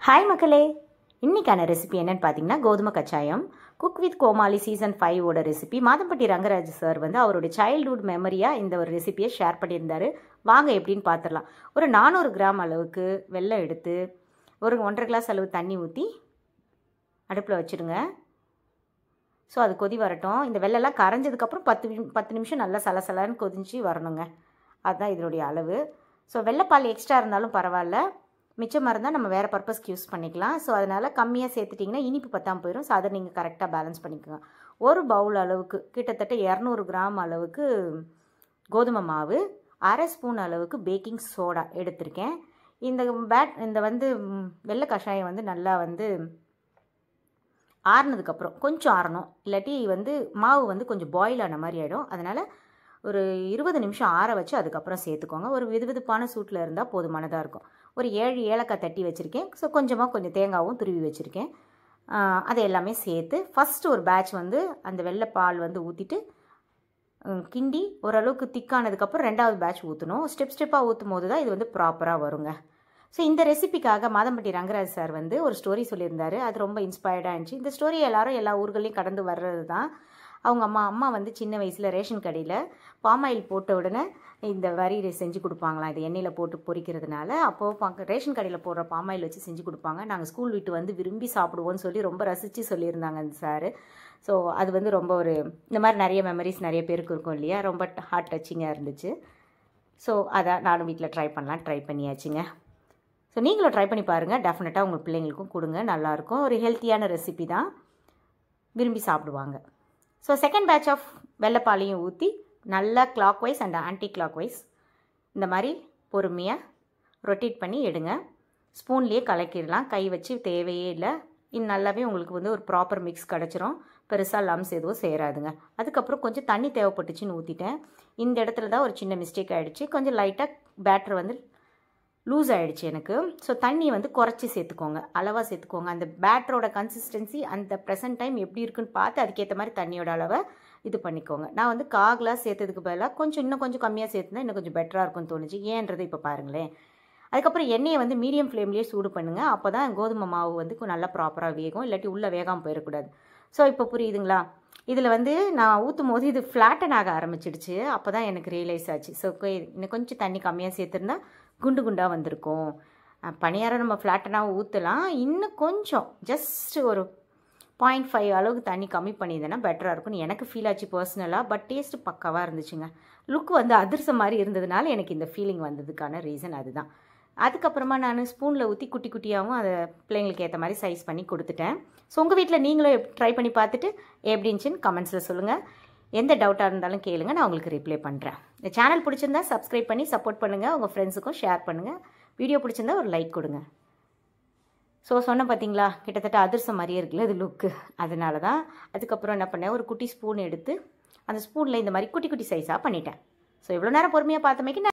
Hi மக்களே, இன்றைக்கான recipe என்னென்னு பார்த்தீங்கன்னா கோதுமை கச்சாயம். குக் வித் கோமாளி சீசன் 5ஓட ரெசிபி. மாதம்பட்டி ரங்கராஜ் சார் வந்து அவருடைய சைல்ட்ஹுட் மெமரியாக இந்த ஒரு ரெசிபியை ஷேர் பண்ணியிருந்தார். வாங்க எப்படின்னு பார்த்துடலாம். ஒரு 400 கிராம் அளவுக்கு வெல்லம் எடுத்து ஒரு 1.5 கிளாஸ் அளவு தண்ணி ஊற்றி அடுப்பில் வச்சுடுங்க. ஸோ அது கொதி வரட்டும். இந்த வெள்ளெல்லாம் கரைஞ்சதுக்கப்புறம் 10 நிமிஷம் நல்லா சலசலன்னு கொதிஞ்சு வரணுங்க. அதுதான் இதனுடைய அளவு. ஸோ வெள்ளைப்பால் எக்ஸ்ட்ரா இருந்தாலும் பரவாயில்ல, மிச்சமாக இருந்தால் நம்ம வேறு பர்பஸ்க்கு யூஸ் பண்ணிக்கலாம். ஸோ அதனால் கம்மியாக சேர்த்துட்டிங்கன்னா இனிப்பு பத்தாமல் போயிடும். ஸோ அதை நீங்கள் கரெக்டாக பேலன்ஸ் பண்ணிக்கோங்க. ஒரு பவுல் அளவுக்கு கிட்டத்தட்ட 200 கிராம் அளவுக்கு கோதுமை மாவு, 1/2 ஸ்பூன் அளவுக்கு பேக்கிங் சோடா எடுத்திருக்கேன். இந்த வெள்ளை கஷாயம் நல்லா ஆறுனதுக்கப்புறம் கொஞ்சம் ஆறணும், இல்லாட்டி மாவு கொஞ்சம் பாயில் ஆன மாதிரி ஆகிடும். அதனால் ஒரு 20 நிமிஷம் ஆற வச்சு அதுக்கப்புறம் சேர்த்துக்கோங்க. ஒரு வெதுவெதுப்பான சூட்டில் இருந்தால் போதுமானதாக இருக்கும். ஒரு 7 ஏலக்காய் தட்டி வச்சுருக்கேன். ஸோ கொஞ்சம் தேங்காவும் துருவி வச்சுருக்கேன். அதை எல்லாமே சேர்த்து ஃபஸ்ட்டு ஒரு பேட்ச் அந்த வெள்ளைப்பால் ஊற்றிட்டு கிண்டி ஓரளவுக்கு திக்கானதுக்கப்புறம் 2வது பேட்ச் ஊற்றணும். ஸ்டெப்பாக ஊற்றும் போது தான் இது ப்ராப்பராக வருங்க. ஸோ இந்த ரெசிபிக்காக மாதம்பட்டி ரங்கராஜ் சார் ஒரு ஸ்டோரி சொல்லியிருந்தார். அது ரொம்ப இன்ஸ்பயர்டாக இருந்துச்சு. இந்த ஸ்டோரி எல்லா ஊர்களையும் கடந்து வர்றது தான். அவங்க அம்மா சின்ன வயசில் ரேஷன் கடையில் பாமாயில் போட்ட உடனே இந்த வரி செஞ்சு கொடுப்பாங்களாம். இது எண்ணெயில் போட்டு பொரிக்கிறதுனால. அப்போது ரேஷன் கடையில் போடுற பாமாயில் வச்சு செஞ்சு கொடுப்பாங்க. நாங்கள் ஸ்கூல் விட்டு விரும்பி சாப்பிடுவோன்னு சொல்லி ரொம்ப ரசித்து சொல்லியிருந்தாங்க அந்த சார். ஸோ அது ரொம்ப இந்த மாதிரி நிறைய மெமரிஸ் நிறைய பேருக்கு இருக்கும் இல்லையா, ரொம்ப ஹார்ட் டச்சிங்காக இருந்துச்சு. ஸோ அதான் நானும் வீட்டில் ட்ரை பண்ணியாச்சுங்க. ஸோ நீங்களும் ட்ரை பண்ணி பாருங்கள். டெஃபினட்டாக உங்கள் பிள்ளைங்களுக்கும் கொடுங்க, நல்லாயிருக்கும். ஒரு ஹெல்த்தியான ரெசிபி தான், விரும்பி சாப்பிடுவாங்க. ஸோ செகண்ட் பேட்ச் ஆஃப் வெள்ளைப்பாலையும் ஊற்றி நல்லா clockwise and anticlockwise இந்த மாதிரி பொறுமையாக ரொட்டேட் பண்ணி எடுங்க. ஸ்பூன்லேயே கலக்கிடலாம், கை வச்சு தேவையே இல்லை. இன்னும் நல்லாவே உங்களுக்கு ஒரு ப்ராப்பர் மிக்ஸ் கிடச்சிரும். பெருசாக லம்ஸ் எதுவும் சேராதுங்க. அதுக்கப்புறம் கொஞ்சம் தண்ணி தேவைப்பட்டுச்சுன்னு ஊற்றிட்டேன். இந்த இடத்துல தான் ஒரு சின்ன மிஸ்டேக் ஆகிடுச்சு. கொஞ்சம் லைட்டாக பேட்டர் லூஸ் ஆகிடுச்சு எனக்கு. ஸோ தண்ணி குறைச்சி சேர்த்துக்கோங்க, அளவாக சேர்த்துக்கோங்க. அந்த பேட்டரோட கன்சிஸ்டன்சி அந்த ப்ரெசன்ட் டைம் எப்படி இருக்குன்னு பார்த்து அதுக்கேற்ற மாதிரி தண்ணியோட அளவை இது பண்ணிக்கோங்க. நான் 1/4 கிளாஸ் சேர்த்ததுக்கு பதிலாக இன்னும் கொஞ்சம் கம்மியாக சேர்த்துனா இன்னும் கொஞ்சம் பெட்டராக இருக்கும்னு தோணுச்சு. ஏன்றது இப்போ பாருங்களேன். அதுக்கப்புறம் எண்ணெயை மீடியம் ஃப்ளேம்லேயே சூடு பண்ணுங்கள். அப்போ தான் கோதுமை மாவு நல்லா ப்ராப்பராக வேகும், இல்லாட்டி உள்ளே வேகாமல் போயிடக்கூடாது. ஸோ இப்போ புரியுதுங்களா? இதில் நான் ஊற்றும் போது இது ஃப்ளாட்டன் ஆக ஆரம்பிச்சிடுச்சு. அப்போ தான் எனக்கு ரியலைஸ் ஆச்சு. ஸோ இன்னும் கொஞ்சம் தண்ணி கம்மியாக சேர்த்துருந்தா குண்டாக வந்திருக்கும். பணியாரம் நம்ம ஃப்ளாட்டனாக ஊற்றலாம். இன்னும் கொஞ்சம் ஜஸ்ட் ஒரு 0.5 அளவுக்கு தண்ணி கம்மி பண்ணியிருந்தேன்னா பெட்டராக இருக்கும்னு எனக்கு ஃபீல் ஆச்சு பர்சனலாக. பட் டேஸ்ட்டு பக்காவாக இருந்துச்சுங்க. லுக் அதிரசம் மாதிரி இருந்ததுனால எனக்கு இந்த ஃபீலிங் வந்ததுக்கான ரீசன் அதுதான். அதுக்கப்புறமா நான் ஸ்பூனில் ஊற்றி குட்டி குட்டியாகவும் அதை பிள்ளைங்களுக்கு ஏற்ற மாதிரி சைஸ் பண்ணி கொடுத்துட்டேன். ஸோ உங்கள் வீட்டில் நீங்களும் ட்ரை பண்ணி பார்த்துட்டு எப்படின்னுச்சின்னு கமெண்ட்ஸில் சொல்லுங்கள். எந்த டவுட்டாக இருந்தாலும் கேளுங்க, நான் உங்களுக்கு ரிப்ளை பண்ணுறேன். இந்த சேனல் பிடிச்சிருந்தா சப்ஸ்கிரைப் பண்ணி சப்போர்ட் பண்ணுங்கள். உங்கள் ஃப்ரெண்ட்ஸுக்கும் ஷேர் பண்ணுங்கள். வீடியோ பிடிச்சிருந்தா ஒரு லைக் கொடுங்க. ஸோ சொன்ன பார்த்தீங்களா, கிட்டத்தட்ட அதிரசம் மாதிரியே இருக்குல்ல இது லுக்கு. அதனால தான். அதுக்கப்புறம் என்ன பண்ணேன், ஒரு குட்டி ஸ்பூன் எடுத்து அந்த ஸ்பூனில் இந்த மாதிரி குட்டி குட்டி சைஸாக பண்ணிட்டேன். ஸோ இவ்வளோ நேரம் பொறுமையாக பார்த்தமைக்கு